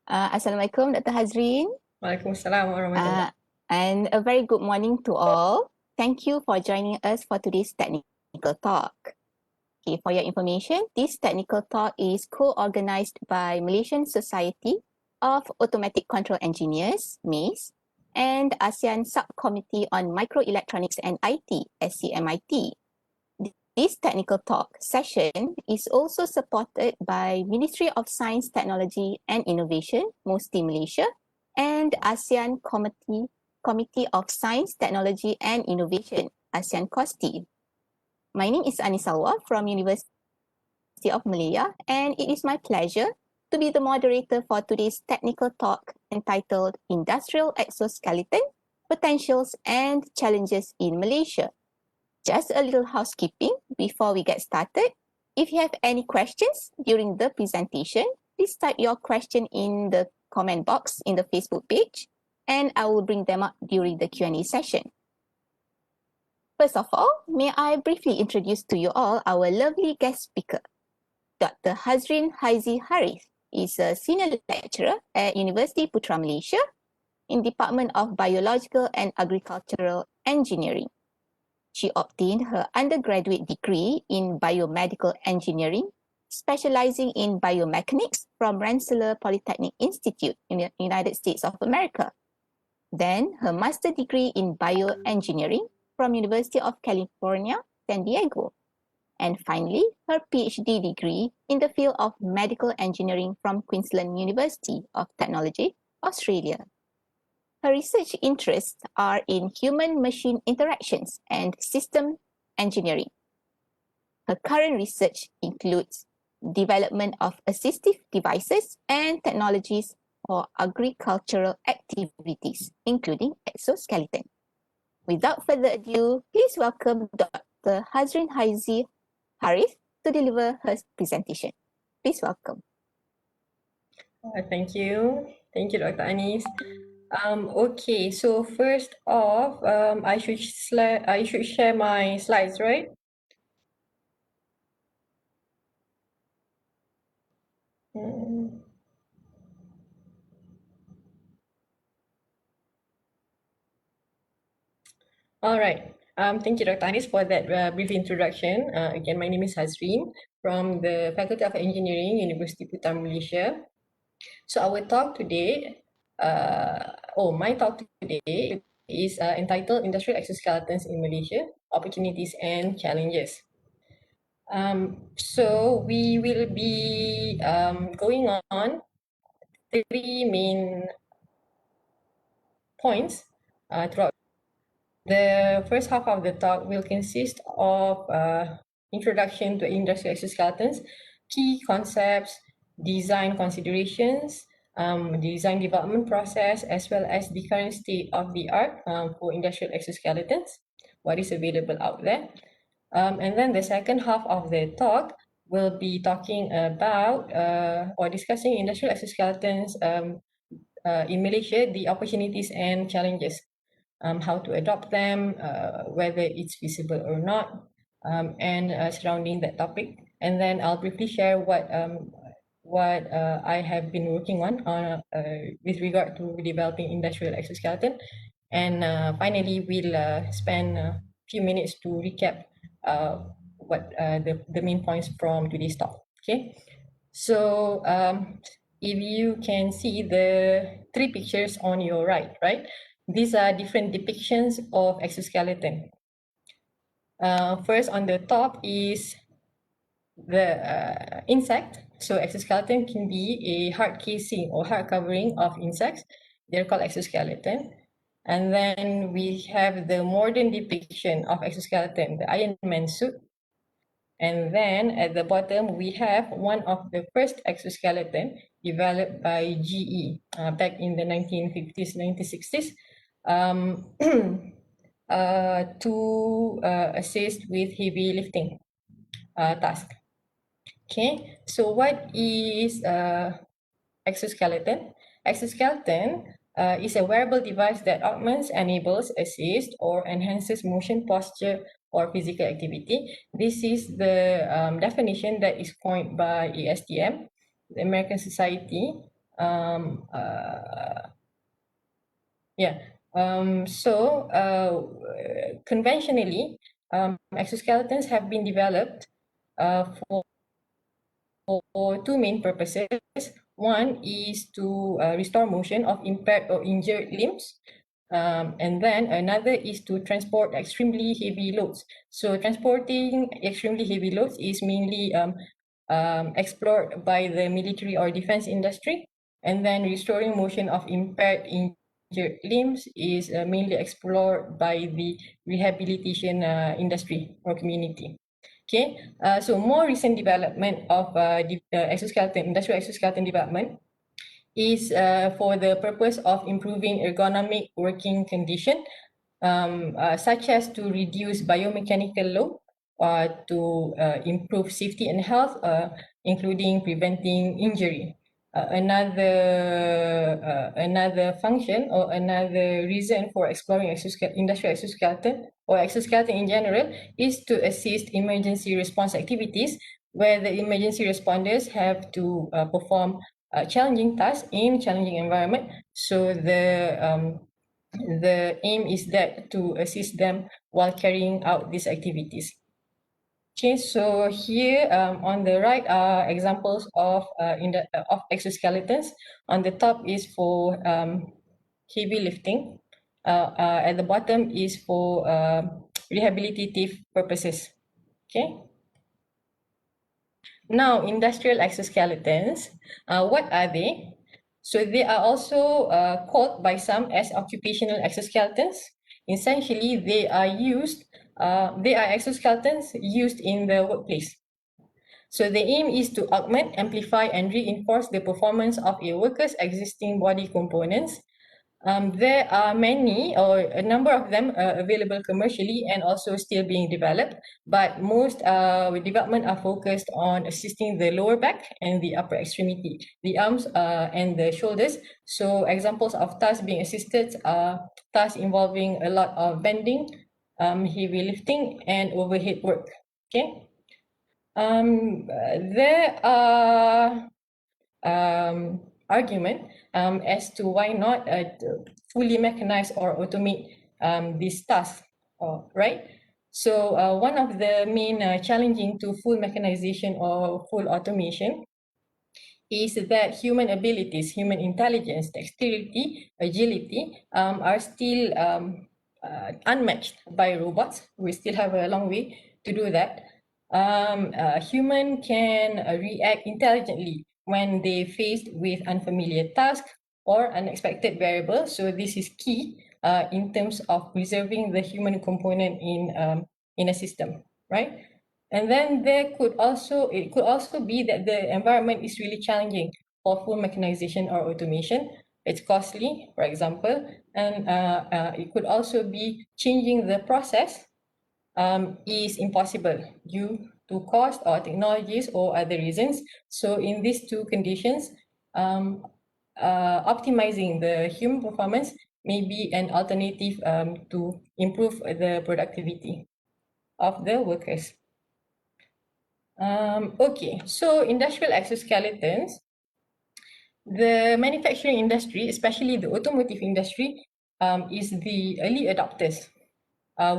Assalamualaikum, Dr. Hazreen. Waalaikumsalam warahmatullahi. And a very good morning to all. Thank you for joining us for today's technical talk. Okay, for your information, this technical talk is co-organized by Malaysian Society of Automatic Control Engineers, MACE, and ASEAN Subcommittee on Microelectronics and IT, SCMIT. This technical talk session is also supported by Ministry of Science, Technology and Innovation, mostly Malaysia, and ASEAN Committee of Science, Technology and Innovation, ASEAN COSTI. My name is Anisalwa from University of Malaysia, and it is my pleasure to be the moderator for today's technical talk entitled Industrial Exoskeleton, Potentials and Challenges in Malaysia. Just a little housekeeping before we get started. If you have any questions during the presentation, please type your question in the comment box in the Facebook page, and I will bring them up during the Q&A session. First of all, may I briefly introduce to you all our lovely guest speaker. Dr. Hazreen Haizi Harith is a senior lecturer at University Putra Malaysia in Department of Biological and Agricultural Engineering. She obtained her undergraduate degree in biomedical engineering, specializing in biomechanics from Rensselaer Polytechnic Institute in the United States of America. Then her master degree in bioengineering from University of California, San Diego. And finally, her PhD degree in the field of medical engineering from Queensland University of Technology, Australia. Her research interests are in human-machine interactions and system engineering. Her current research includes development of assistive devices and technologies for agricultural activities, including exoskeleton. Without further ado, please welcome Dr. Hazreen Haizi Harith to deliver her presentation. Please welcome. Thank you. Thank you, Dr. Anis. Okay, so first off, I should share my slides, right? All right. Thank you, Dr. Anis, for that brief introduction. Again, my name is Hazreen from the Faculty of Engineering, University Putra Malaysia. So our talk today, my talk today is entitled Industrial Exoskeletons in Malaysia, Opportunities and Challenges. So we will be going on three main points throughout. The first half of the talk will consist of introduction to industrial exoskeletons, key concepts, design considerations, design development process, as well as the current state of the art for industrial exoskeletons, what is available out there. And then the second half of the talk will be talking about or discussing industrial exoskeletons in Malaysia, the opportunities and challenges, how to adopt them, whether it's feasible or not, and surrounding that topic. And then I'll briefly share what I have been working on with regard to developing industrial exoskeleton. And finally, we'll spend a few minutes to recap what the main points from today's talk. Okay, so if you can see the three pictures on your right, these are different depictions of exoskeleton. First on the top is the insect. So exoskeleton can be a hard casing or hard covering of insects. They're called exoskeleton. And then we have the modern depiction of exoskeleton, the Iron Man suit. And then at the bottom, we have one of the first exoskeleton developed by GE back in the 1950s, 1960s to assist with heavy lifting task. Okay, so what is exoskeleton? Exoskeleton is a wearable device that augments, enables, assists, or enhances motion, posture, or physical activity. This is the definition that is coined by ASTM, the American Society Conventionally, exoskeletons have been developed for two main purposes. One is to restore motion of impaired or injured limbs, and then another is to transport extremely heavy loads. So transporting extremely heavy loads is mainly explored by the military or defense industry, and then restoring motion of impaired injured limbs is mainly explored by the rehabilitation industry or community. Okay, so more recent development of industrial exoskeleton development is for the purpose of improving ergonomic working condition, such as to reduce biomechanical load, to improve safety and health, including preventing injury. Another function or another reason for exploring industrial exoskeleton or exoskeleton in general is to assist emergency response activities, where the emergency responders have to perform challenging tasks in challenging environment. So the aim is that to assist them while carrying out these activities. Okay, so here on the right are examples of of exoskeletons. On the top is for heavy lifting. At the bottom is for rehabilitative purposes. Okay. Now, industrial exoskeletons, what are they? So they are also called by some as occupational exoskeletons. Essentially, they are exoskeletons used in the workplace. So the aim is to augment, amplify, and reinforce the performance of a worker's existing body components. There are many or a number of them available commercially and also still being developed, but most development are focused on assisting the lower back and the upper extremity, the arms and the shoulders. So examples of tasks being assisted are tasks involving a lot of bending, heavy lifting, and overhead work. Okay. There are argument as to why not fully mechanize or automate these tasks, right? So one of the main challenging to full mechanization or full automation is that human abilities, human intelligence, dexterity, agility are still unmatched by robots. We still have a long way to do that. Human can react intelligently when they faced with unfamiliar tasks or unexpected variables. So this is key in terms of preserving the human component in a system, right? And then it could also be that the environment is really challenging for full mechanization or automation. It's costly, for example, and it could also be changing the process is impossible due to cost or technologies or other reasons. So in these two conditions, optimizing the human performance may be an alternative to improve the productivity of the workers. Okay, so industrial exoskeletons, the manufacturing industry, especially the automotive industry, is the early adopters.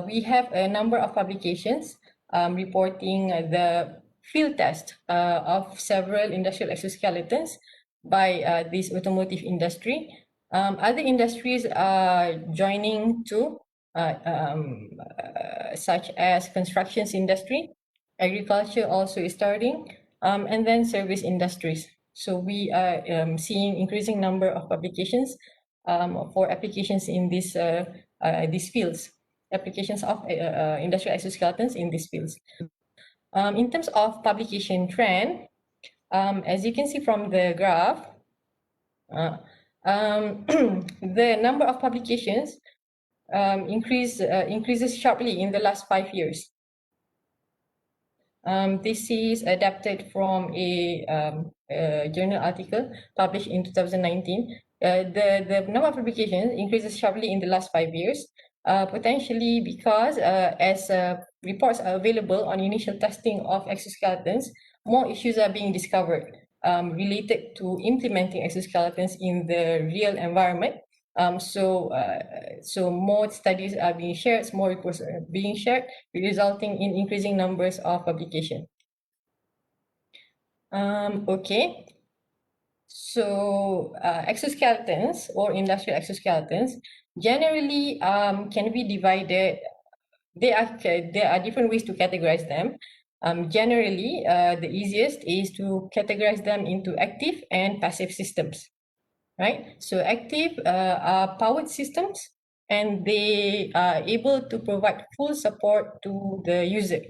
We have a number of publications reporting the field test of several industrial exoskeletons by this automotive industry. Other industries are joining too, such as constructions industry, agriculture also is starting, and then service industries. So we are seeing increasing number of publications for applications in these fields, applications of industrial exoskeletons in these fields. In terms of publication trend, as you can see from the graph, the number of publications increases sharply in the last 5 years. This is adapted from a journal article published in 2019. The number of publications increases sharply in the last 5 years, potentially because as reports are available on initial testing of exoskeletons, more issues are being discovered. related to implementing exoskeletons in the real environment. So more studies are being shared, more reports are being shared, resulting in increasing numbers of publications. Okay. So exoskeletons or industrial exoskeletons generally can be divided. There are different ways to categorize them. Generally, the easiest is to categorize them into active and passive systems, right? So active are powered systems, and they are able to provide full support to the user.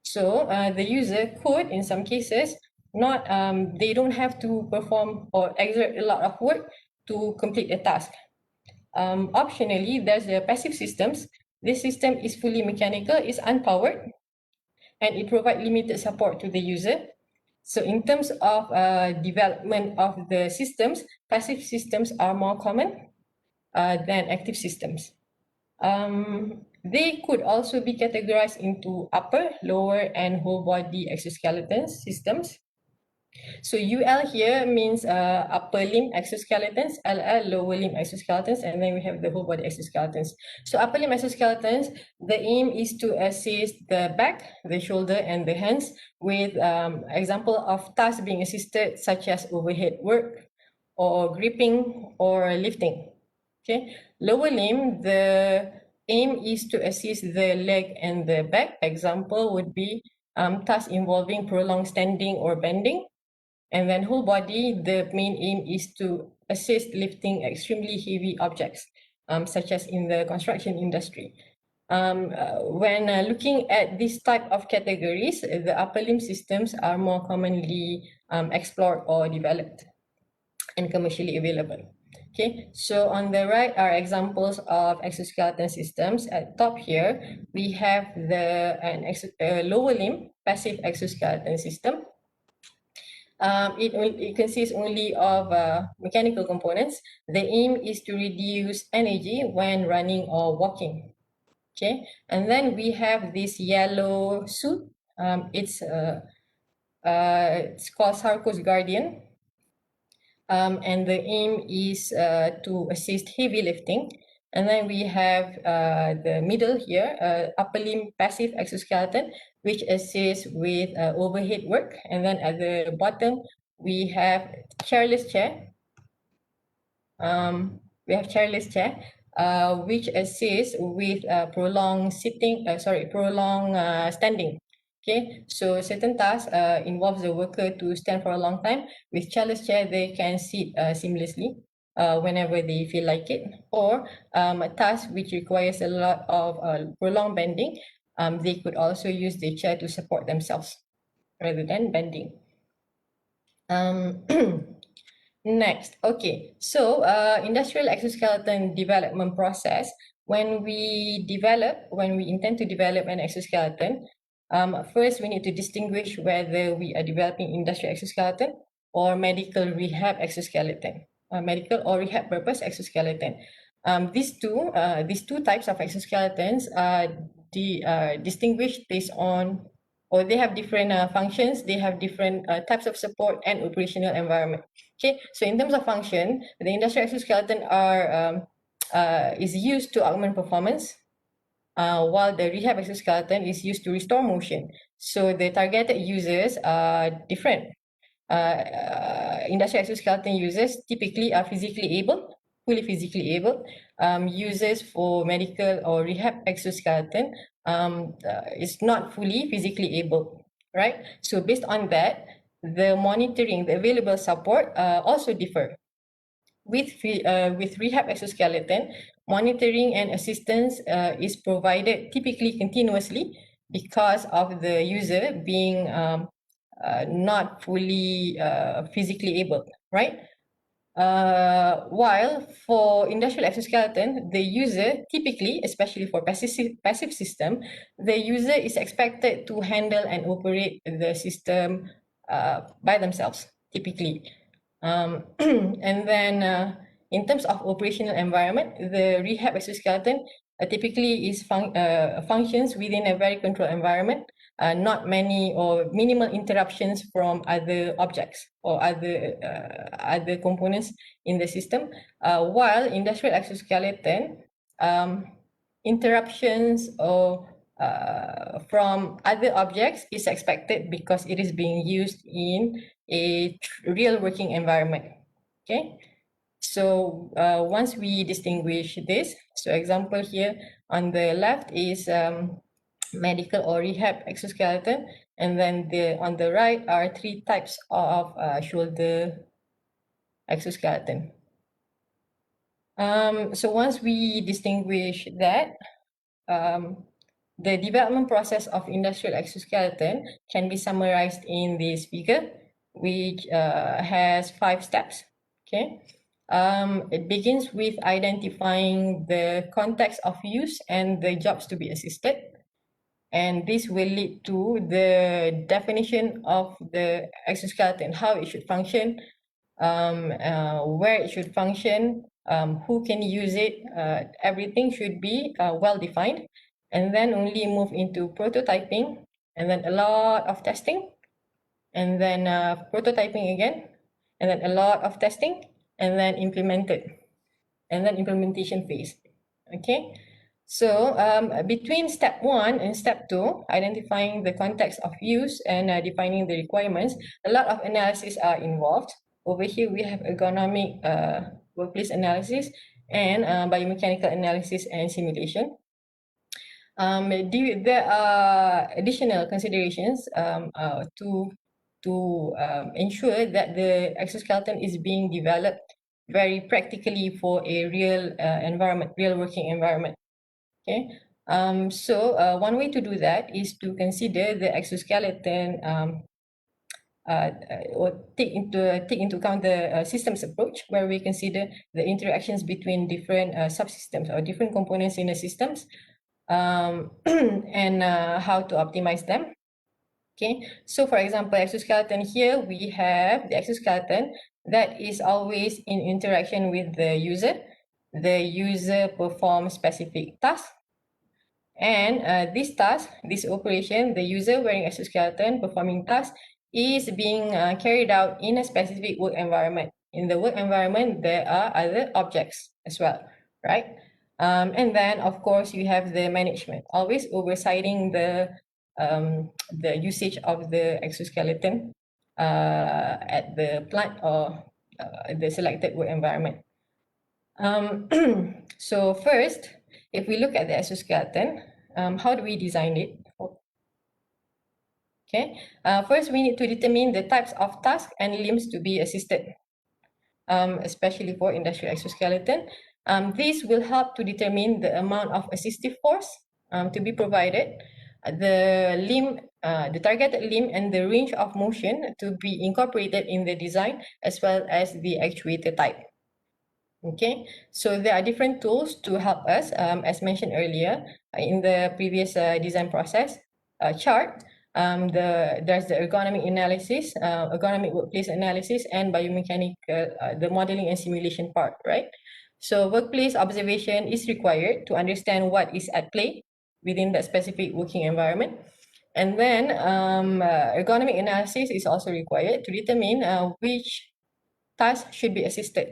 So the user could, in some cases, they don't have to perform or exert a lot of work to complete a task. Optionally, there's the passive systems. This system is fully mechanical, is unpowered, and it provides limited support to the user. So in terms of development of the systems, passive systems are more common than active systems. They could also be categorized into upper, lower, and whole body exoskeleton systems. So UL here means upper limb exoskeletons, LL lower limb exoskeletons, and then we have the whole body exoskeletons. So upper limb exoskeletons, the aim is to assist the back, the shoulder, and the hands with example of tasks being assisted, such as overhead work, or gripping, or lifting. Okay, lower limb, the aim is to assist the leg and the back. Example would be tasks involving prolonged standing or bending. And then whole body, the main aim is to assist lifting extremely heavy objects, such as in the construction industry. When looking at this type of categories, the upper limb systems are more commonly explored or developed and commercially available. Okay, so on the right are examples of exoskeleton systems. At top here, we have the lower limb passive exoskeleton system. It consists only of mechanical components. The aim is to reduce energy when running or walking. Okay, and then we have this yellow suit. It's called Sarko's Guardian. And the aim is to assist heavy lifting. And then we have the middle here, upper limb passive exoskeleton, which assists with overhead work. And then at the bottom, we have chairless chair. Which assists with prolonged standing. Okay, so certain tasks involves the worker to stand for a long time. With chairless chair, they can sit seamlessly whenever they feel like it. Or a task which requires a lot of prolonged bending, they could also use the chair to support themselves rather than bending. Next, okay, so industrial exoskeleton development process. When we intend to develop an exoskeleton, first we need to distinguish whether we are developing industrial exoskeleton or medical rehab exoskeleton, medical or rehab purpose exoskeleton. These two types of exoskeletons are distinguished based on, or they have different functions, they have different types of support and operational environment. Okay, so in terms of function, the industrial exoskeleton is used to augment performance, while the rehab exoskeleton is used to restore motion. So the targeted users are different. Industrial exoskeleton users typically are fully physically able. Users for medical or rehab exoskeleton is not fully physically able, right? So based on that, the monitoring, the available support also differ. With rehab exoskeleton, monitoring and assistance is provided typically continuously because of the user being not fully physically able, right? While for industrial exoskeleton, the user typically, especially for passive system, the user is expected to handle and operate the system by themselves, typically. And then in terms of operational environment, the rehab exoskeleton typically functions within a very controlled environment. not many or minimal interruptions from other objects or other components in the system, while industrial exoskeleton, interruptions or from other objects is expected because it is being used in a real working environment. Okay, so once we distinguish this, so example here on the left is medical or rehab exoskeleton, and then on the right are three types of shoulder exoskeleton. So once we distinguish that, the development process of industrial exoskeleton can be summarized in this figure, which has 5 steps. Okay, it begins with identifying the context of use and the jobs to be assisted, and this will lead to the definition of the exoskeleton, how it should function, where it should function, who can use it. Everything should be well defined, and then only move into prototyping, and then a lot of testing, and then prototyping again, and then a lot of testing, and then implementation phase. Okay, so between step 1 and step 2, identifying the context of use and defining the requirements, a lot of analysis are involved. Over here we have ergonomic workplace analysis and biomechanical analysis and simulation. There are additional considerations to ensure that the exoskeleton is being developed very practically for a real environment, real working environment. Okay, so one way to do that is to consider the exoskeleton or take into account the systems approach, where we consider the interactions between different subsystems or different components in the systems, and how to optimize them. Okay, so for example, exoskeleton, here we have the exoskeleton that is always in interaction with the user. The user performs specific tasks, and this task, this operation, the user wearing exoskeleton performing tasks is being carried out in a specific work environment. In the work environment, there are other objects as well, right? And then, of course, you have the management, always oversighting the usage of the exoskeleton at the plant or the selected work environment. So first, if we look at the exoskeleton, how do we design it? Okay, first we need to determine the types of tasks and limbs to be assisted, especially for industrial exoskeleton. This will help to determine the amount of assistive force to be provided, the targeted limb and the range of motion to be incorporated in the design, as well as the actuator type. Okay, so there are different tools to help us, as mentioned earlier in the previous design process chart. There's the ergonomic analysis, ergonomic workplace analysis, and biomechanical, the modeling and simulation part, right? So workplace observation is required to understand what is at play within that specific working environment. And then ergonomic analysis is also required to determine which task should be assisted,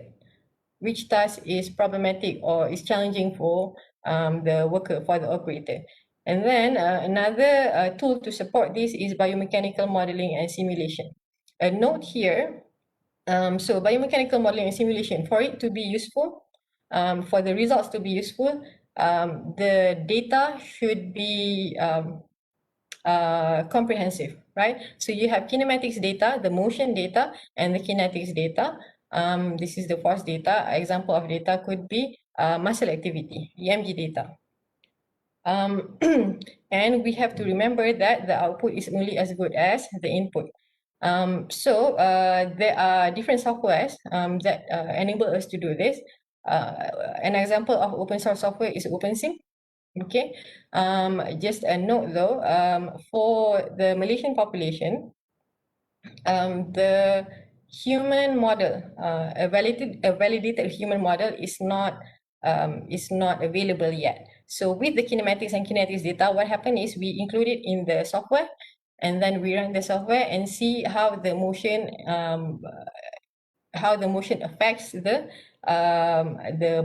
which task is problematic or is challenging for the worker, for the operator. And then another tool to support this is biomechanical modeling and simulation. A note here, so biomechanical modeling and simulation, for it to be useful, for the results to be useful, the data should be comprehensive, right? So you have kinematics data, the motion data, and the kinetics data. This is the force data. Example of data could be muscle activity, EMG data. And we have to remember that the output is only as good as the input. So there are different softwares that enable us to do this. An example of open source software is OpenSim. Okay, just a note though, for the Malaysian population, the human model, a validated human model is not available yet. So with the kinematics and kinetics data, what happened is we include it in the software, and then we run the software and see how the motion affects the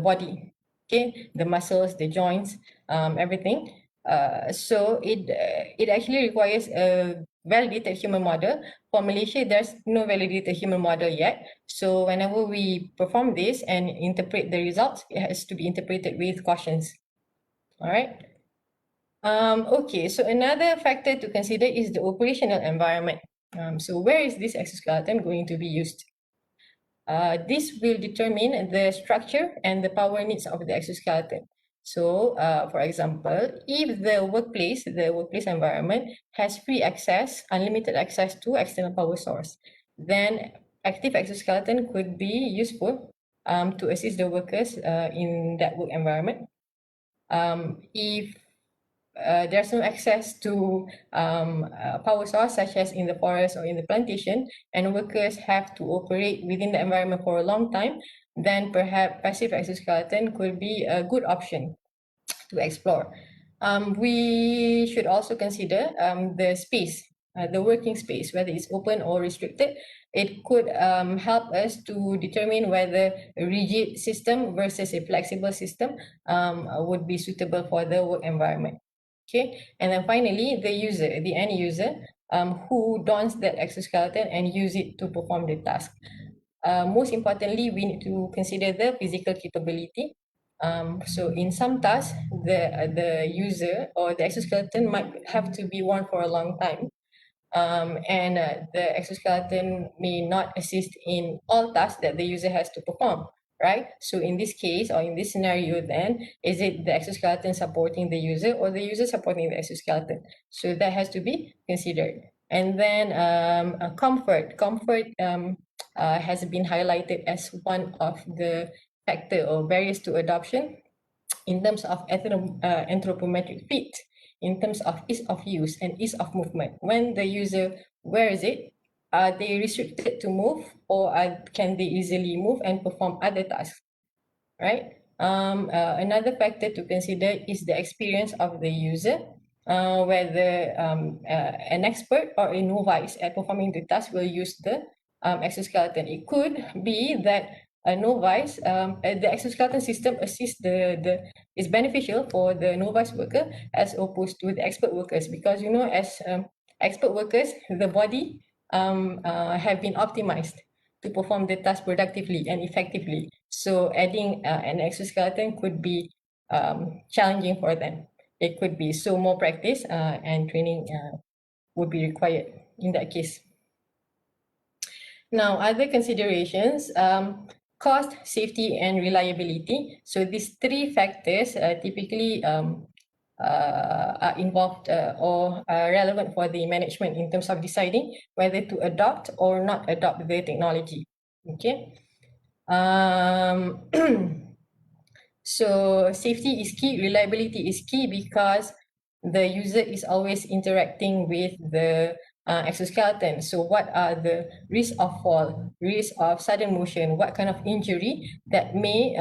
body, okay, the muscles, the joints, everything. So it actually requires a validated human model. For Malaysia, there's no validated human model yet. So whenever we perform this and interpret the results, it has to be interpreted with cautions. All right. Okay, so another factor to consider is the operational environment. So where is this exoskeleton going to be used? This will determine the structure and the power needs of the exoskeleton. So, for example, if the workplace environment has free access, unlimited access to external power source, then active exoskeleton could be useful to assist the workers in that work environment. If there's no access to power source such as in the forest or in the plantation, and workers have to operate within the environment for a long time, then perhaps passive exoskeleton could be a good option to explore. We should also consider the space, the working space, whether it's open or restricted. It could help us to determine whether a rigid system versus a flexible system would be suitable for the work environment. Okay, and then finally, the end user, who dons that exoskeleton and use it to perform the task. Most importantly, we need to consider the physical capability. So in some tasks, the user or the exoskeleton might have to be worn for a long time, and the exoskeleton may not assist in all tasks that the user has to perform, right? So in this case, or in this scenario, then is it the exoskeleton supporting the user or the user supporting the exoskeleton? So that has to be considered. And then comfort has been highlighted as one of the factor or barriers to adoption in terms of anthropometric fit, in terms of ease of use and ease of movement. When the user wears it, are they restricted to move, or can they easily move and perform other tasks, right? Another factor to consider is the experience of the user, whether an expert or a novice at performing the task will use the exoskeleton. It could be that a novice, the exoskeleton system assists is beneficial for the novice worker as opposed to the expert workers, because as expert workers, the body have been optimized to perform the task productively and effectively. So adding an exoskeleton could be challenging for them. It could be, so more practice and training would be required in that case. Now, other considerations, cost, safety, and reliability. So these three factors typically are involved or are relevant for the management in terms of deciding whether to adopt or not adopt the technology. Okay. So safety is key, reliability is key, because the user is always interacting with the exoskeleton. So what are the risks of fall, risk of sudden motion, what kind of injury that may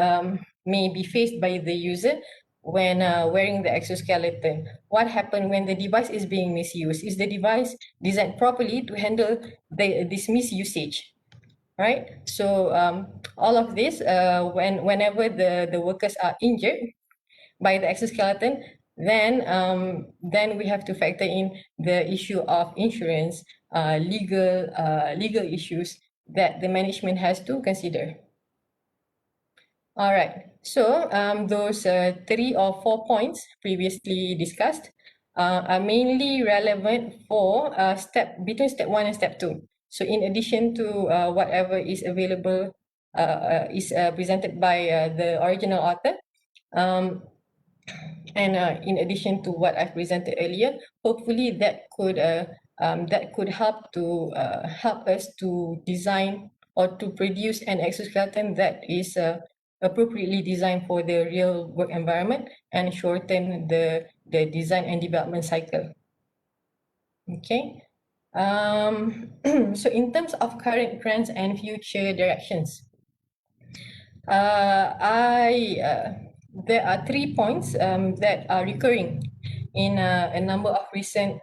be faced by the user when wearing the exoskeleton? What happens when the device is being misused? Is the device designed properly to handle this misusage? Right? So all of this, whenever the workers are injured by the exoskeleton, then we have to factor in the issue of insurance, legal issues that the management has to consider. All right. So those 3 or 4 points previously discussed are mainly relevant for between step 1 and step 2. So in addition to whatever is available, is presented by the original author, and in addition to what I've presented earlier, hopefully that could help us to design or to produce an exoskeleton that is appropriately designed for the real work environment and shorten the design and development cycle. Okay. So in terms of current trends and future directions, there are 3 points that are recurring in a number of recent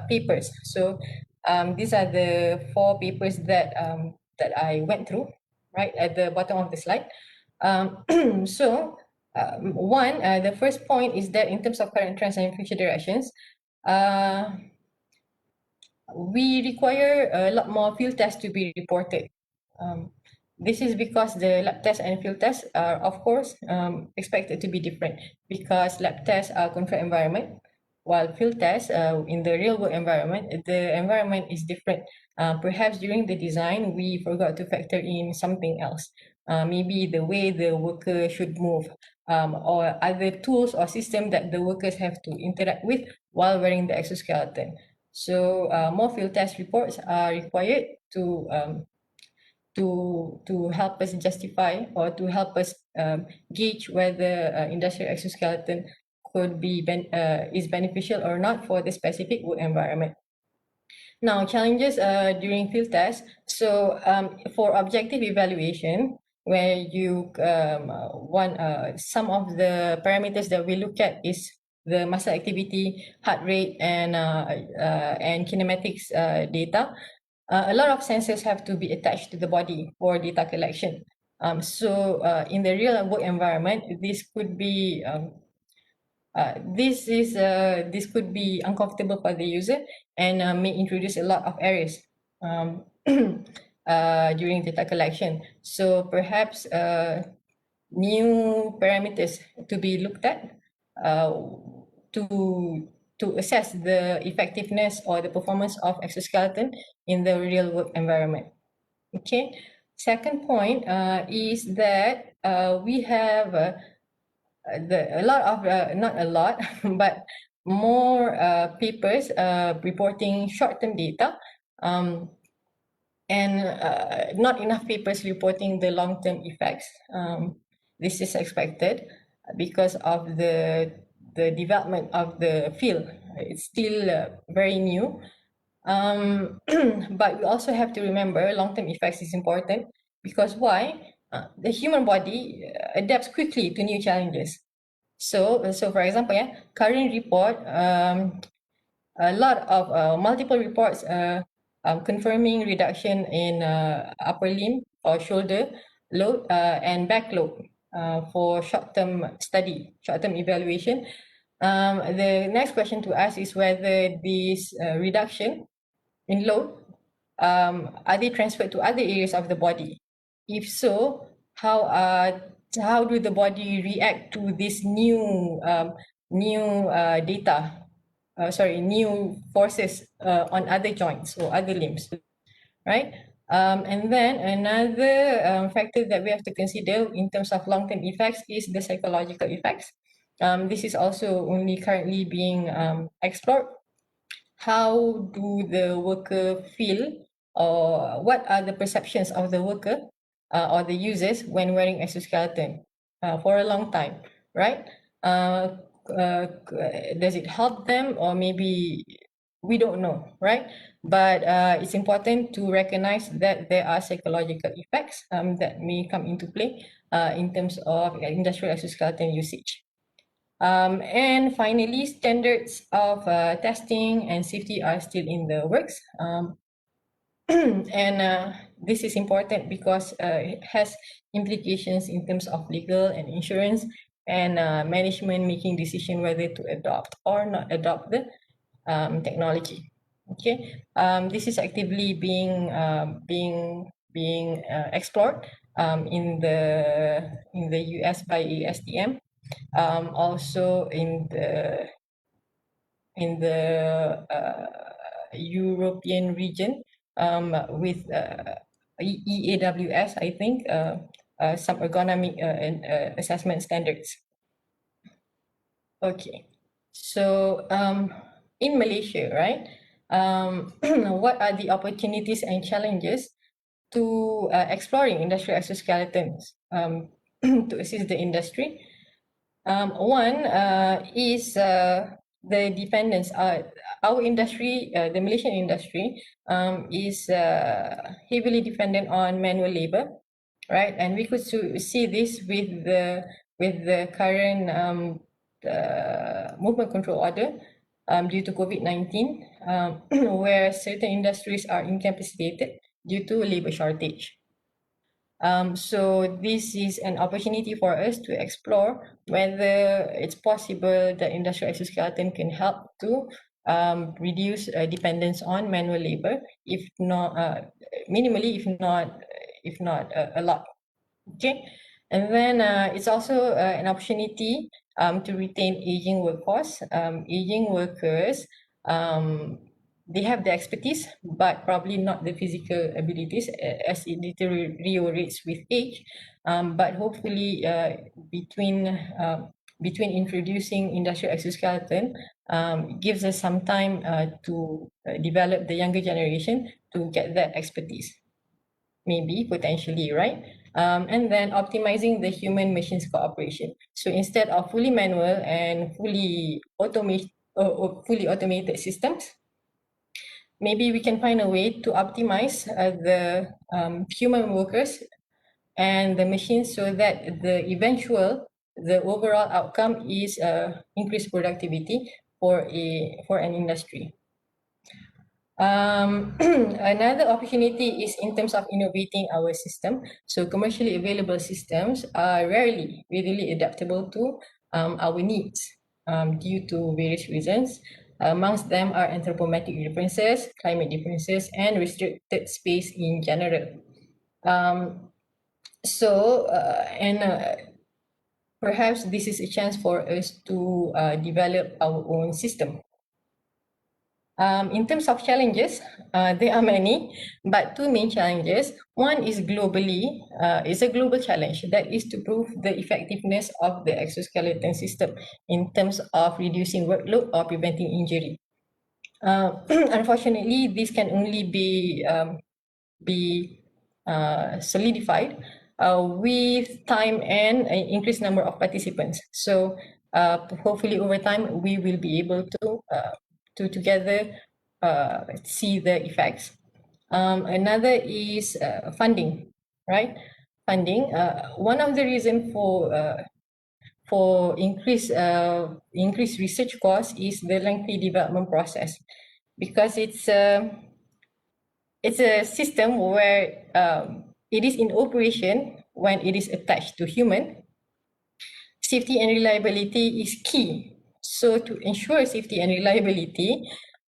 papers. So these are the 4 papers that I went through, right at the bottom of the slide. So the first point is that in terms of current trends and future directions, uh, we require a lot more field tests to be reported. Um, this is because the lab tests and field tests are, of course, expected to be different because lab tests are controlled environment, while field tests in the real world environment, the environment is different. Perhaps during the design, we forgot to factor in something else. Maybe the way the worker should move, or other tools or systems that the workers have to interact with while wearing the exoskeleton. So more field test reports are required to help us justify or to help us gauge whether industrial exoskeleton is beneficial or not for the specific work environment. Now, challenges during field tests. So for objective evaluation, where you want some of the parameters that we look at is the muscle activity, heart rate, and kinematics data. A lot of sensors have to be attached to the body for data collection. So in the real work environment, this could be uncomfortable for the user and may introduce a lot of errors um, during data collection. So perhaps new parameters to be looked at uh, to to assess the effectiveness or the performance of exoskeleton in the real work environment. Okay. Second point is that we have a lot of not a lot but more papers reporting short-term data um, and not enough papers reporting the long-term effects. This is expected because of the development of the field. It's still very new. But we also have to remember long-term effects is important because why? The human body adapts quickly to new challenges. So for example, current report, a lot of multiple reports confirming reduction in upper limb or shoulder load and back load for short-term study, short-term evaluation. The next question to ask is whether this reduction in load are they transferred to other areas of the body? If so, how do the body react to this new data? New forces on other joints or other limbs, right? And then another factor that we have to consider in terms of long-term effects is the psychological effects. This is also only currently being explored. How do the worker feel, or what are the perceptions of the worker or the users when wearing exoskeleton for a long time, right? Does it help them, or maybe we don't know, right? But it's important to recognize that there are psychological effects that may come into play in terms of industrial exoskeleton usage. And finally, standards of testing and safety are still in the works. And this is important because it has implications in terms of legal and insurance and management making decision whether to adopt or not adopt the technology. Okay, this is actively being explored in the US by ASTM, also in the European region with EAWS, I think, some ergonomic and assessment standards. Okay, so in Malaysia, right? What are the opportunities and challenges to exploring industrial exoskeletons to assist the industry? One is the dependence. Our industry, the Malaysian industry, is heavily dependent on manual labor, right? And we could see this with the with the current movement control order due to COVID-19, where certain industries are incapacitated due to labor shortage. So this is an opportunity for us to explore whether it's possible that industrial exoskeleton can help to reduce dependence on manual labor, if not minimally, if not a lot. Okay, and then it's also an opportunity to retain aging workforce. Aging workers, they have the expertise, but probably not the physical abilities as it deteriorates with age. But hopefully, between introducing industrial exoskeleton, it gives us some time to develop the younger generation to get that expertise. Maybe potentially, right? And then optimizing the human machines cooperation. So instead of fully manual and fully automated systems, maybe we can find a way to optimize the human workers and the machines so that the overall outcome is increased productivity for an industry. Another opportunity is in terms of innovating our system. So commercially available systems are rarely readily adaptable to our needs due to various reasons. Amongst them are anthropometric differences, climate differences, and restricted space in general. Perhaps this is a chance for us to develop our own system. In terms of challenges, there are many, but two main challenges. One is is a global challenge, that is to prove the effectiveness of the exoskeleton system in terms of reducing workload or preventing injury. Unfortunately, this can only be solidified with time and an increased number of participants. So hopefully over time we will be able to together see the effects. Another is funding, right? Funding. One of the reasons for increased research costs is the lengthy development process, because it's a system where it is in operation when it is attached to human. Safety and reliability is key. So to ensure safety and reliability,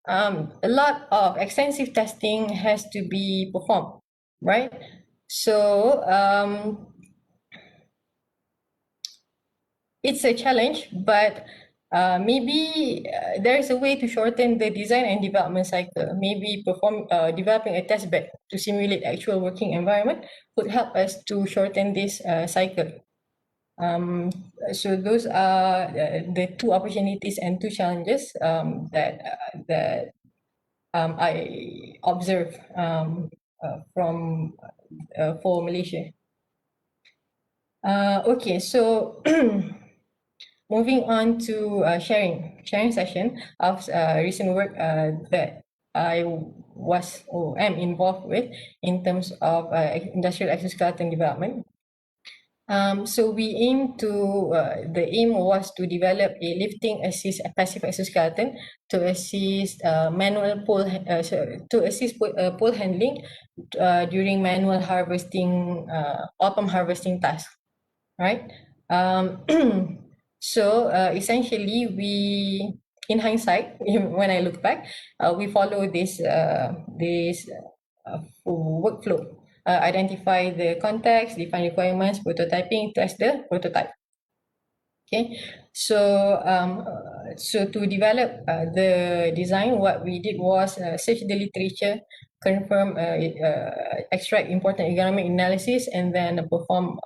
a lot of extensive testing has to be performed, right? So it's a challenge, but maybe there is a way to shorten the design and development cycle. Maybe developing a test bed to simulate actual working environment would help us to shorten this cycle. So those are the two opportunities and two challenges that I observe for Malaysia. Okay, so moving on to sharing session of recent work that I am involved with in terms of industrial exoskeleton development. So the aim was to develop a lifting assist passive exoskeleton to assist pole handling during manual harvesting, autumn harvesting tasks, right? So essentially, in hindsight, when I look back, we follow this workflow. Identify the context, define requirements, prototyping, test the prototype. Okay, so to develop the design, what we did was search the literature, confirm, extract important ergonomic analysis, and then perform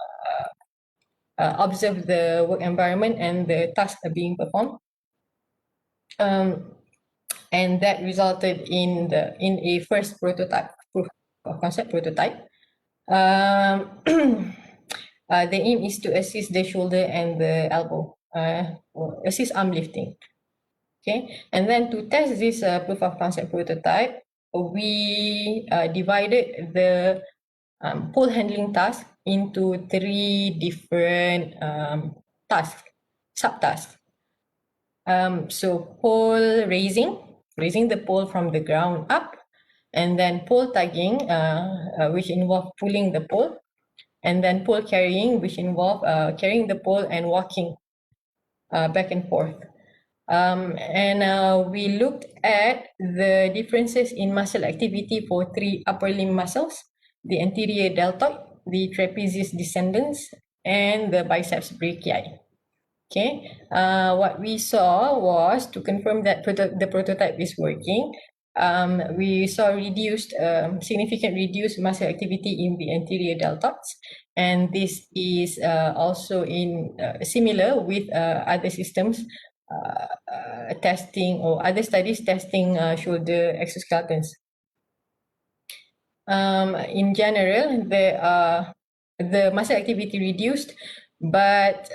observe the work environment and the tasks are being performed. And that resulted in a first prototype, proof of concept prototype. The aim is to assist the shoulder and the elbow, assist arm lifting. Okay, and then to test this proof of concept prototype, we divided the pole handling task into three different tasks, subtasks. So pole raising the pole from the ground up, and then pole tugging, which involve pulling the pole, and then pole carrying, which involve carrying the pole and walking back and forth. We looked at the differences in muscle activity for 3 upper limb muscles: the anterior deltoid, the trapezius descendens, and the biceps brachii. Okay, what we saw was, to confirm that the prototype is working, we saw significant reduced muscle activity in the anterior deltoids, and this is also similar with other systems testing, or other studies testing shoulder exoskeletons. In general, the muscle activity reduced, but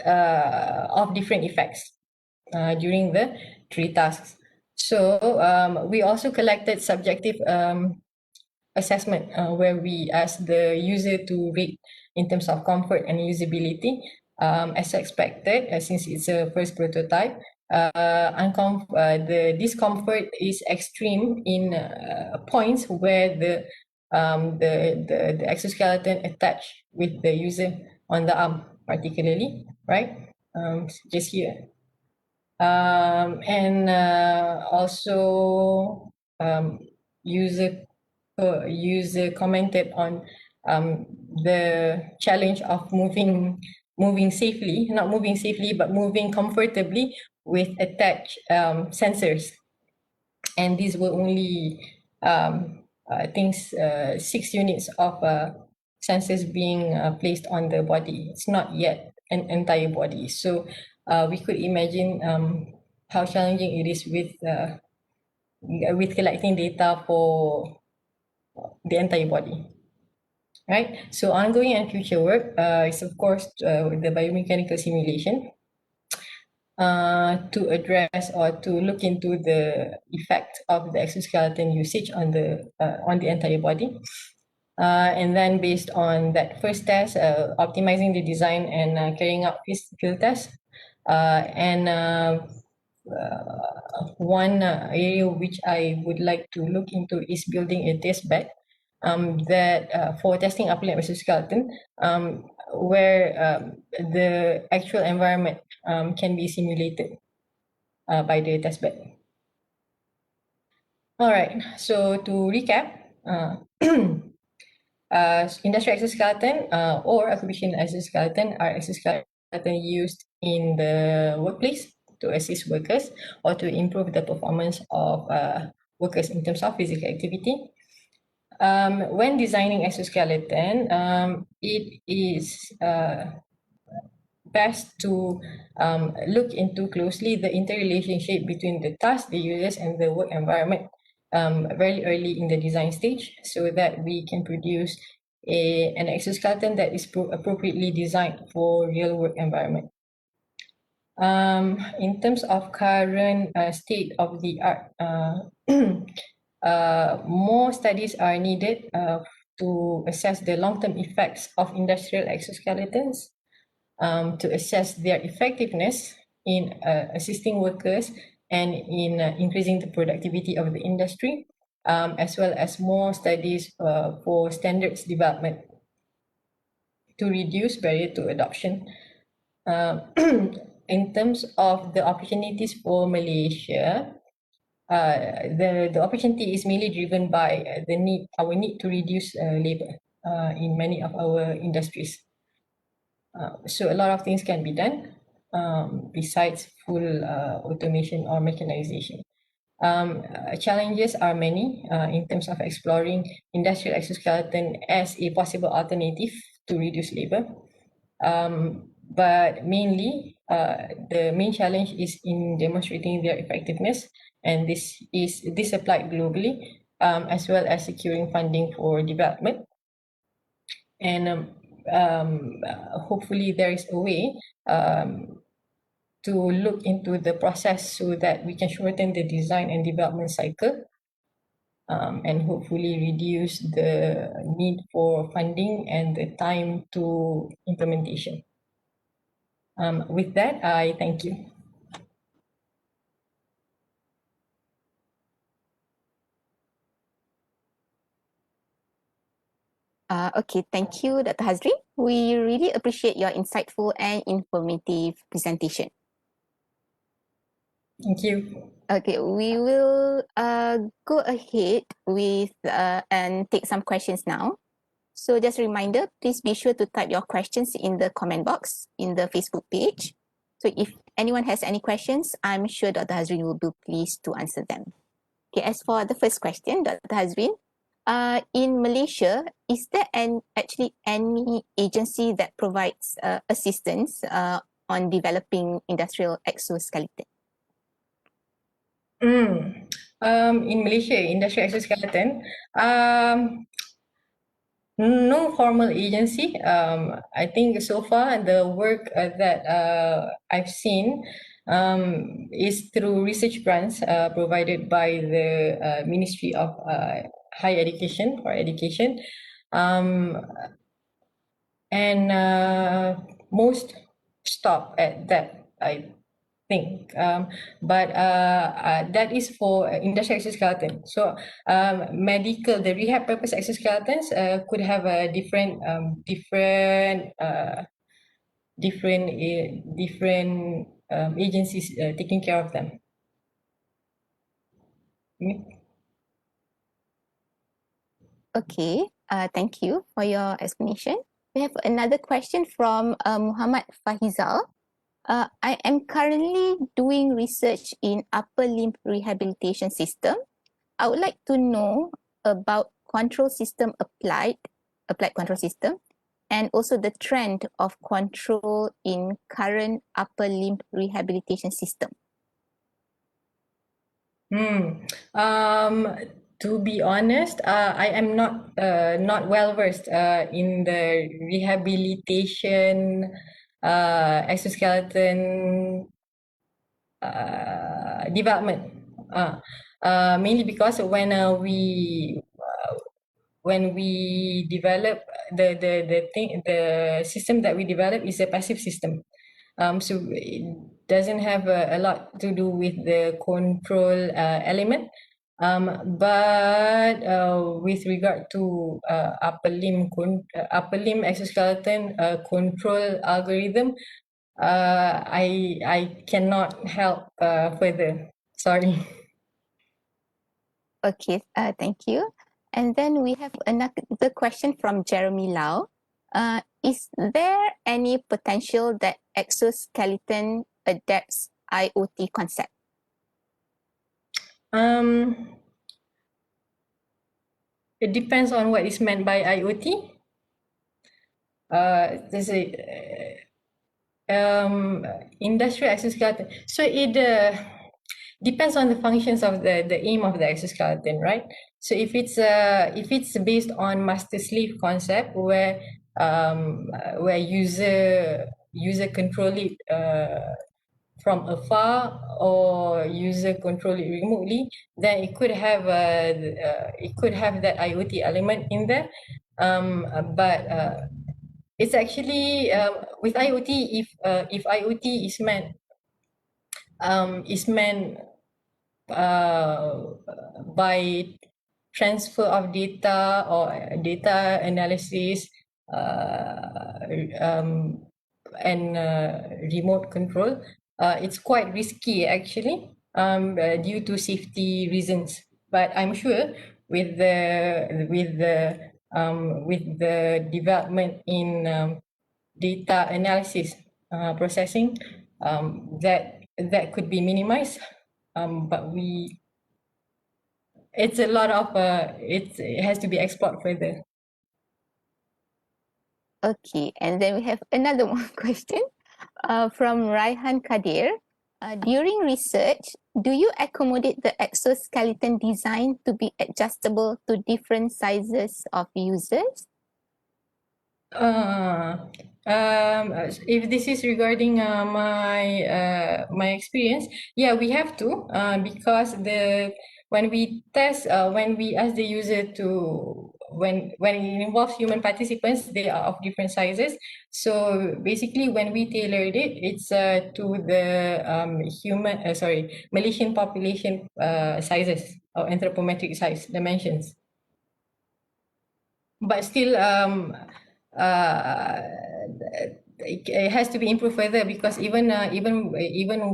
of different effects during the 3 tasks. So we also collected subjective assessment where we asked the user to rate in terms of comfort and usability. As expected, since it's a first prototype, the discomfort is extreme in points where the exoskeleton attached with the user on the arm, particularly, right? Just here. Also, user commented on the challenge of moving safely, not moving safely, but moving comfortably with attached sensors. And these were only, I think, 6 units of sensors being placed on the body. It's not yet an entire body. So we could imagine how challenging it is with collecting data for the entire body. Right. So ongoing and future work is, of course, the biomechanical simulation to address or to look into the effect of the exoskeleton usage on the entire body. And then based on that first test, optimizing the design and carrying out field tests. One area which I would like to look into is building a test bed that for testing upper limb exoskeleton, where the actual environment can be simulated by the test bed. All right, so to recap, industrial exoskeleton or occupational exoskeleton are exoskeleton used in the workplace to assist workers or to improve the performance of workers in terms of physical activity. When designing exoskeleton, it is best to look into closely the interrelationship between the task, the users, and the work environment very early in the design stage, so that we can produce an exoskeleton that is appropriately designed for real work environment. In terms of current state of the art, more studies are needed to assess the long-term effects of industrial exoskeletons, to assess their effectiveness in assisting workers and in increasing the productivity of the industry, as well as more studies for standards development to reduce barrier to adoption. In terms of the opportunities for Malaysia, the opportunity is mainly driven by our need to reduce labor in many of our industries. So a lot of things can be done besides full automation or mechanization. Challenges are many in terms of exploring industrial exoskeleton as a possible alternative to reduce labor. But mainly, the main challenge is in demonstrating their effectiveness, and this applied globally, as well as securing funding for development. And hopefully there is a way to look into the process so that we can shorten the design and development cycle, and hopefully reduce the need for funding and the time to implementation. With that, I thank you. Okay, thank you, Dr. Hazreen. We really appreciate your insightful and informative presentation. Thank you. Okay, we will go ahead with and take some questions now. So just a reminder, please be sure to type your questions in the comment box in the Facebook page. So if anyone has any questions, I'm sure Dr. Hazreen will be pleased to answer them. Okay, as for the first question, Dr. Hazreen, in Malaysia, is there actually any agency that provides assistance on developing industrial exoskeleton? In Malaysia, industrial exoskeleton, no formal agency. I think so far the work that I've seen is through research grants provided by the Ministry of Higher Education or Education. And most stop at that, I think. But that is for industrial exoskeleton. So medical, the rehab purpose exoskeletons could have a different agencies taking care of them. Okay, thank you for your explanation. We have another question from Muhammad Fahizal. I am currently doing research in upper limb rehabilitation system. I would like to know about control system applied control system, and also the trend of control in current upper limb rehabilitation system. To be honest, I am not well versed in the rehabilitation exoskeleton development. Mainly because when we develop the system that we develop is a passive system. So it doesn't have a lot to do with the control element. But with regard to upper limb exoskeleton control algorithm, I cannot help further. Sorry. Okay, thank you. And then we have another question from Jeremy Lau. Is there any potential that exoskeleton adapts IoT concept? It depends on what is meant by IoT. There's a industrial exoskeleton. So it depends on the functions of the aim of the exoskeleton, right? So if it's based on master slave concept where user control it from afar or user control it remotely, then it could have that IoT element in there. But it's actually with IoT, if IoT is meant by transfer of data or data analysis and remote control, it's quite risky actually due to safety reasons. But I'm sure with the development in data analysis processing, that could be minimized. But it's a lot of it has to be explored further. Okay, and then we have another one question from Raihan Kadir. During research, do you accommodate the exoskeleton design to be adjustable to different sizes of users? If this is regarding my experience, yeah, we have to when we ask the user to when it involves human participants, they are of different sizes. So basically, when we tailored it, it's to the Malaysian population sizes or anthropometric size dimensions. But still, it has to be improved further, because even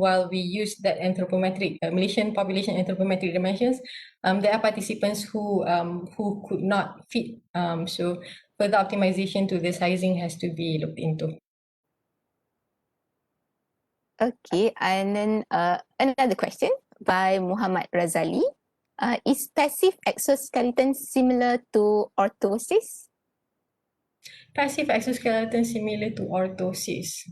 while we use that anthropometric Malaysian population anthropometric dimensions, there are participants who could not fit. So further optimization to the sizing has to be looked into. Okay, and then another question by Muhammad Razali. Is passive exoskeleton similar to orthosis? Passive exoskeleton similar to orthosis.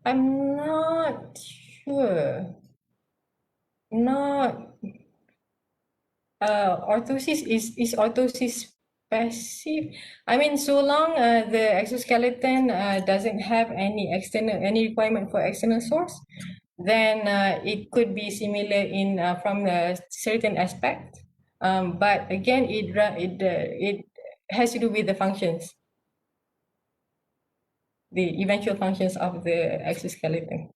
I'm not sure. Not orthosis, is orthosis passive? I mean, so long the exoskeleton doesn't have any requirement for external source, then it could be similar in from a certain aspect. But again, it has to do with the functions, the eventual functions of the exoskeleton.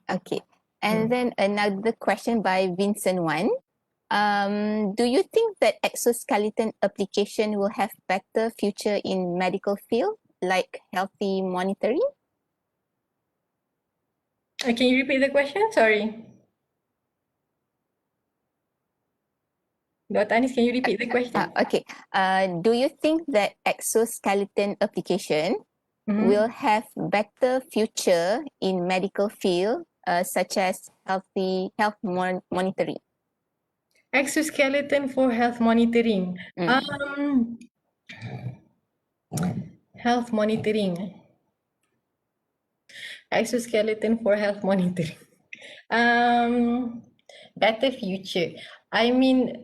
Okay, and then another question by Vincent Wan. Do you think that exoskeleton application will have better future in medical field, like healthy monitoring? Can you repeat the question? Sorry. Dr. Anis, can you repeat the question? Okay. Do you think that exoskeleton application will have better future in medical field, such as health monitoring? Exoskeleton for health monitoring. Health monitoring. Exoskeleton for health monitoring. Better future. I mean,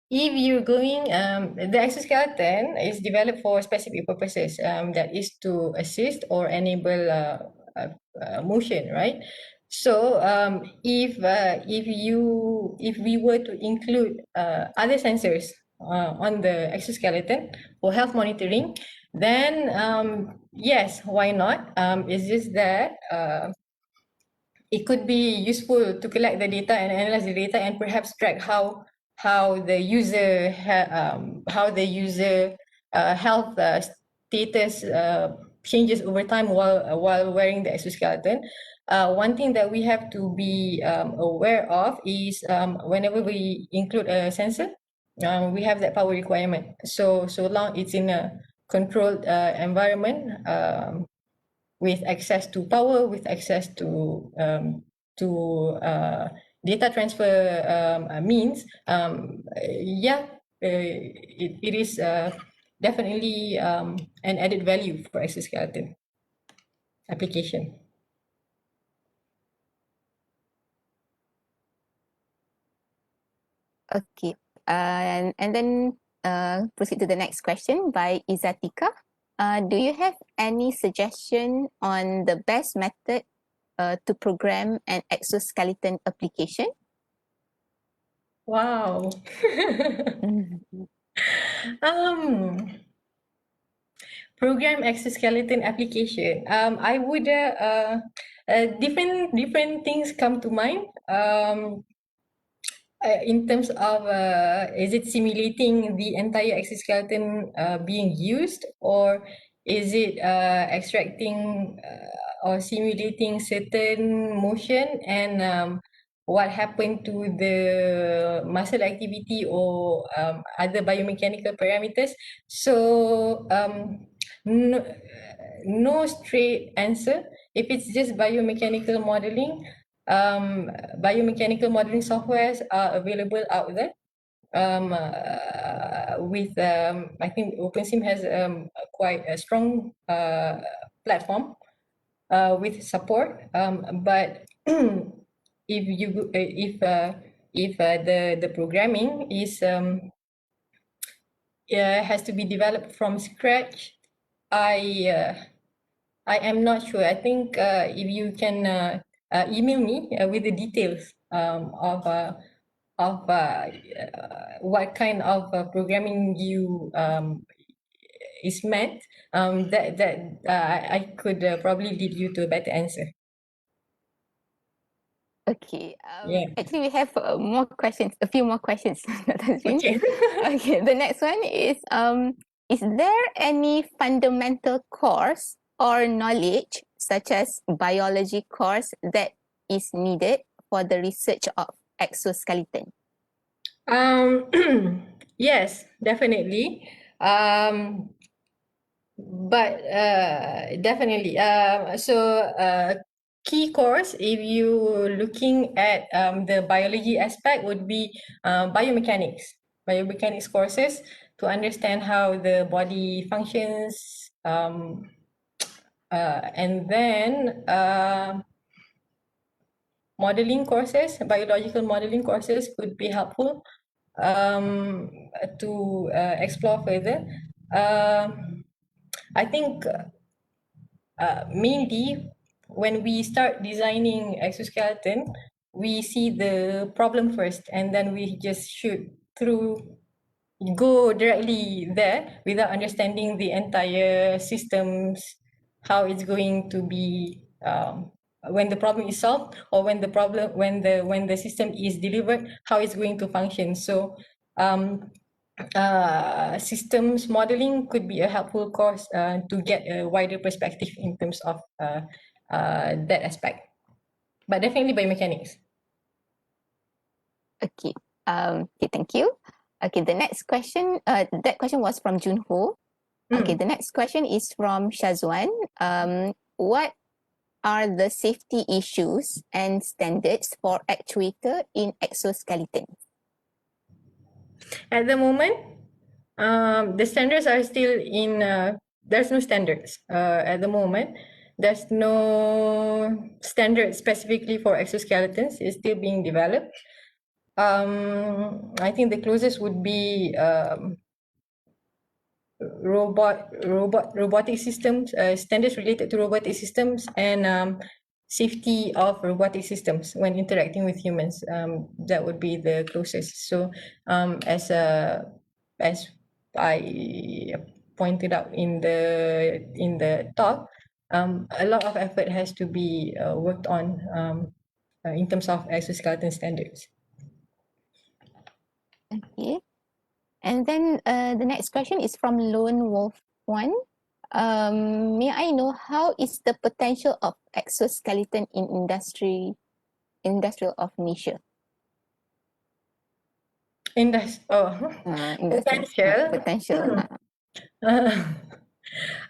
if you're going, the exoskeleton is developed for specific purposes. That is to assist or enable motion, right? So, if we were to include other sensors on the exoskeleton for health monitoring, then yes, why not? It's just that it could be useful to collect the data and analyze the data, and perhaps track how the user health status changes over time while wearing the exoskeleton. One thing that we have to be aware of is whenever we include a sensor, we have that power requirement. So long it's in a controlled environment, with access to power, with access to data transfer means, it is definitely an added value for exoskeleton application. Okay. And then proceed to the next question by Izatika. Do you have any suggestion on the best method to program an exoskeleton application? Wow. Program exoskeleton application. I would different things come to mind. In terms of is it simulating the entire exoskeleton being used, or is it extracting or simulating certain motion and what happened to the muscle activity or other biomechanical parameters? So no straight answer. If it's just biomechanical modeling, biomechanical modeling softwares are available out there. With I think OpenSim has quite a strong platform with support. But if the programming is has to be developed from scratch, I am not sure. I think if you can email me with the details of what kind of programming you is meant, I could probably lead you to a better answer. Okay. Yeah. Actually, we have more questions, a few more questions, Hazreen. Okay. Okay, the next one is there any fundamental course or knowledge, such as biology course, that is needed for the research of exoskeleton? Yes, definitely. But definitely. Key course, if you looking at the biology aspect, would be biomechanics. Biomechanics courses to understand how the body functions. And then modeling courses, biological modeling courses could be helpful to explore further. I think mainly when we start designing exoskeleton, we see the problem first, and then we just shoot through, go directly there without understanding the entire systems, how it's going to be when the problem is solved, or when the system is delivered, how it's going to function. So systems modeling could be a helpful course to get a wider perspective in terms of that aspect. But definitely biomechanics. Okay. Okay, thank you. Okay, the next question, that question was from Junho. Okay, the next question is from Shazwan. What are the safety issues and standards for actuator in exoskeleton? At the moment, the standards are still in, there's no standards at the moment. There's no standard specifically for exoskeletons. It's still being developed. I think the closest would be robotic systems, standards related to robotic systems, and safety of robotic systems when interacting with humans. That would be the closest. So as I pointed out in the talk, a lot of effort has to be worked on in terms of exoskeleton standards. Okay. And then the next question is from Lone Wolf One. May I know how is the potential of exoskeleton in industrial of Malaysia? Industrial potential. Potential.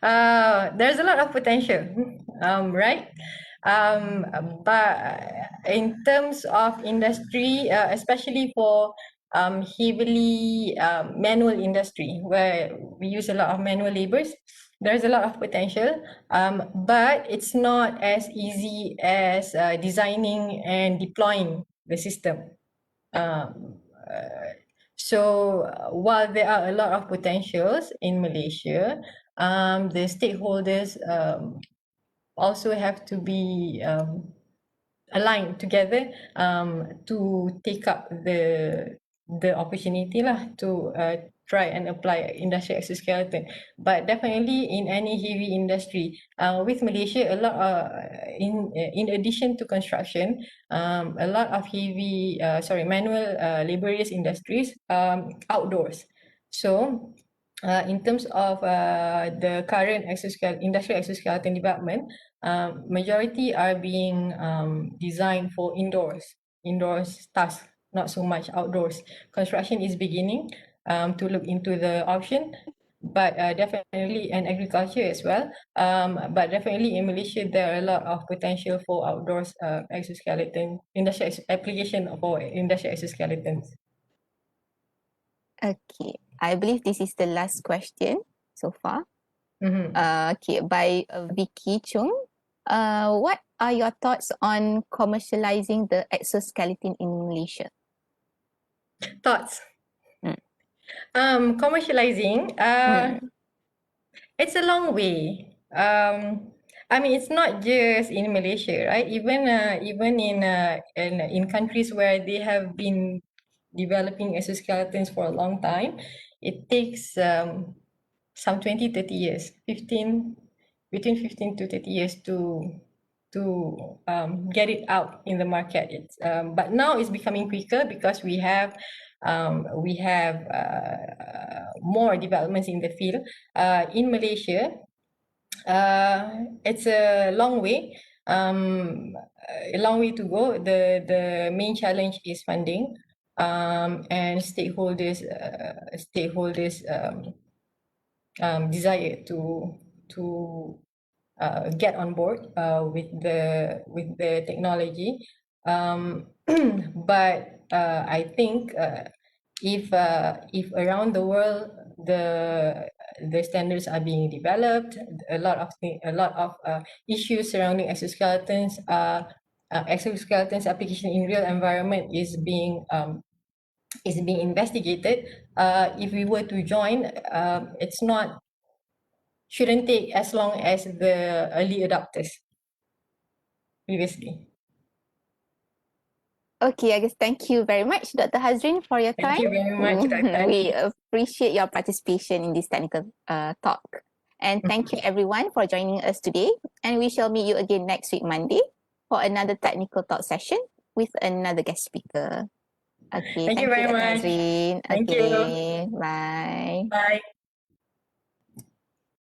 There's a lot of potential, right? But in terms of industry, especially for heavily manual industry, where we use a lot of manual labors, there's a lot of potential, but it's not as easy as designing and deploying the system. While there are a lot of potentials in Malaysia, the stakeholders also have to be aligned together to take up the opportunity lah to try and apply industrial exoskeleton. But definitely in any heavy industry, with Malaysia, a lot in addition to construction, a lot of manual laborious industries outdoors. So in terms of the current industrial exoskeleton development, majority are being designed for indoors tasks, not so much outdoors. Construction is beginning to look into the option, but definitely, and agriculture as well. But definitely in Malaysia, there are a lot of potential for outdoors exoskeleton, application for industrial exoskeletons. Okay, I believe this is the last question so far. Okay, by Vicky Chung. What are your thoughts on commercializing the exoskeleton in Malaysia? Thoughts? Commercializing, it's a long way. I mean, it's not just in Malaysia, right? Even in countries where they have been developing exoskeletons for a long time, it takes some 20, 30 years, 15, between 15 to 30 years to get it out in the market. But now it's becoming quicker because we have more developments in the field. In Malaysia, it's a long way to go. The main challenge is funding, and stakeholders desire to get on board with the technology. But I think if around the world the standards are being developed, a lot of issues surrounding exoskeletons application in real environment is being investigated. If we were to join, it's not shouldn't take as long as the early adopters previously. Okay, I guess thank you very much, Dr. Hazreen, for your Thank time. you very much, Dr. We Annie. appreciate your participation in this technical talk. And thank you everyone for joining us today. And we shall meet you again next week, Monday, for another technical talk session with another guest speaker. Okay, Thank you thank you, very Dr. much. Hazreen. Thank you. Okay, bye. Bye.